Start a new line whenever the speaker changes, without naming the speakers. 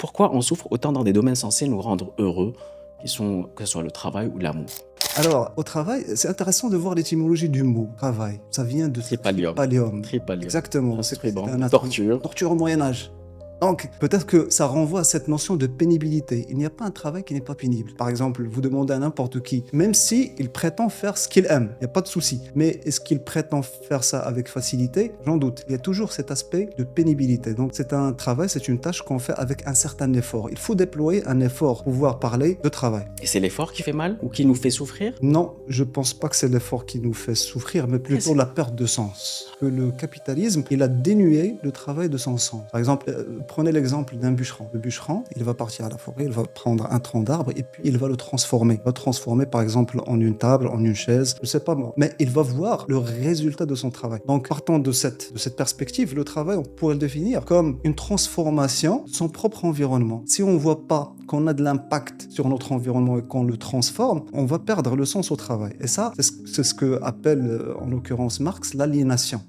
Pourquoi on souffre autant dans des domaines censés nous rendre heureux, que ce soit le travail ou l'amour?
Alors, au travail, c'est intéressant de voir l'étymologie du mot travail. Ça vient de
Tripalium.
tripalium.
Tripalium.
Exactement.
Instrument,
C'était un
torture.
torture au Moyen-Âge. Donc, peut-être que ça renvoie à cette notion de pénibilité. Il n'y a pas un travail qui n'est pas pénible. Par exemple, vous demandez à n'importe qui, même si il prétend faire ce qu'il aime, il n'y a pas de souci. Mais est-ce qu'il prétend faire ça avec facilité? J'en doute. Il y a toujours cet aspect de pénibilité. Donc, c'est un travail, c'est une tâche qu'on fait avec un certain effort. Il faut déployer un effort pour pouvoir parler de travail.
Et c'est l'effort qui fait mal ou qui nous fait souffrir?
Non, je pense pas que c'est l'effort qui nous fait souffrir, mais plutôt la perte de sens. Que le capitalisme, il a dénué le travail de son sens. Par exemple, prenez l'exemple d'un bûcheron. Le bûcheron, il va partir à la forêt, il va prendre un tronc d'arbre et puis il va le transformer. Il va transformer par exemple en une table, en une chaise, je sais pas moi. Mais il va voir le résultat de son travail. Donc partant de cette perspective, le travail, on pourrait le définir comme une transformation de son propre environnement. Si on voit pas qu'on a de l'impact sur notre environnement et qu'on le transforme, on va perdre le sens au travail. Et ça, c'est ce que appelle en l'occurrence Marx l'aliénation.